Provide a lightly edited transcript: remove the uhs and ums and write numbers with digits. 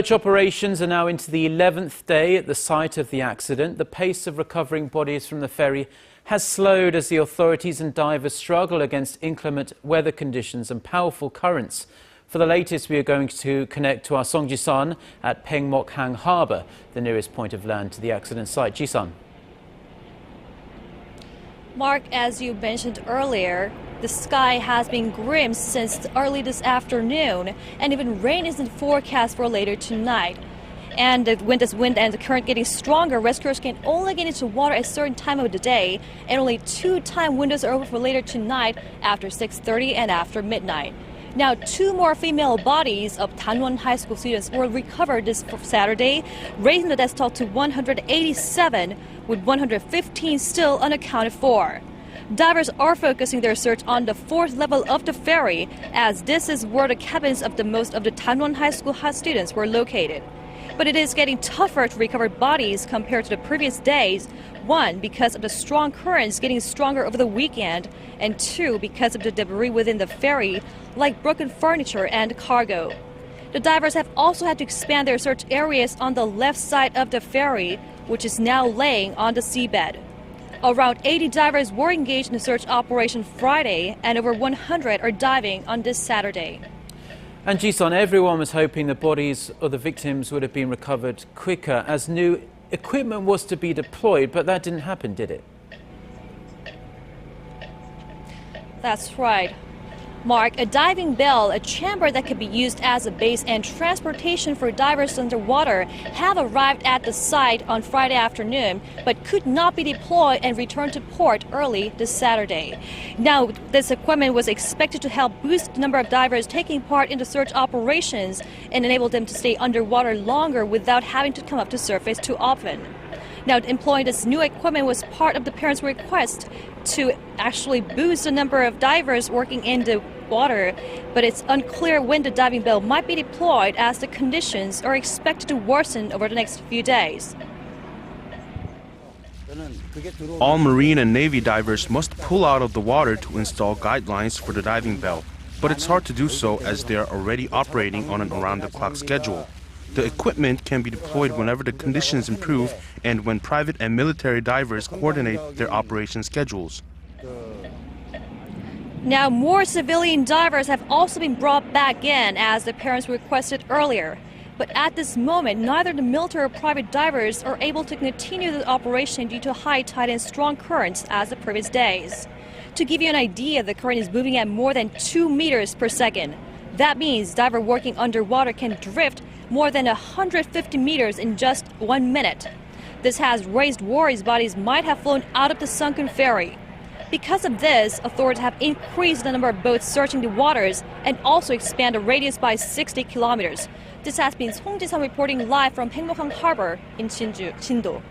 Search operations are now into the 11th day at the site of the accident. The pace of recovering bodies from the ferry has slowed as the authorities and divers struggle against inclement weather conditions and powerful currents. For the latest, we are going to connect to our Song Ji-sun at Paengmok-hang Harbor, the nearest point of land to the accident site. Ji-sun. Mark, as you mentioned earlier, the sky has been grim since early this afternoon, and even rain is in forecast for later tonight. And with this wind and the current getting stronger, rescuers can only get into water at a certain time of the day, and only 2 time windows are open for later tonight after 6:30 and after midnight. Now, 2 more female bodies of Danwon High School students were recovered this Saturday, raising the death toll to 187, with 115 still unaccounted for. Divers are focusing their search on the 4th level of the ferry, as this is where the cabins of most of the Danwon High School students were located. But it is getting tougher to recover bodies compared to the previous days. 1, because of the strong currents getting stronger over the weekend, and 2, because of the debris within the ferry, like broken furniture and cargo. The divers have also had to expand their search areas on the left side of the ferry, which is now laying on the seabed. Around 80 divers were engaged in the search operation Friday, and over 100 are diving on this Saturday. And Ji-sun, everyone was hoping the bodies of the victims would have been recovered quicker as new equipment was to be deployed, but that didn't happen, did it? That's right. Mark, a diving bell, a chamber that could be used as a base and transportation for divers underwater, have arrived at the site on Friday afternoon, but could not be deployed and returned to port early this Saturday. Now, this equipment was expected to help boost the number of divers taking part in the search operations and enable them to stay underwater longer without having to come up to surface too often. Now, employing this new equipment was part of the parents' request to actually boost the number of divers working in the water, but it's unclear when the diving bell might be deployed as the conditions are expected to worsen over the next few days. All Marine and Navy divers must pull out of the water to install guidelines for the diving bell, but it's hard to do so as they are already operating on an around-the-clock schedule. The equipment can be deployed whenever the conditions improve and when private and military divers coordinate their operation schedules. Now, more civilian divers have also been brought back in as the parents requested earlier. But at this moment, neither the military or private divers are able to continue the operation due to high tide and strong currents as the previous days. To give you an idea, the current is moving at more than 2 meters per second. That means divers working underwater can drift more than 150 meters in just 1 minute. This has raised worries bodies might have flown out of the sunken ferry. Because of this, authorities have increased the number of boats searching the waters and also expand the radius by 60 kilometers. This has been Song Ji-sun reporting live from Paengmok-hang Harbor in Sinju, Chindo.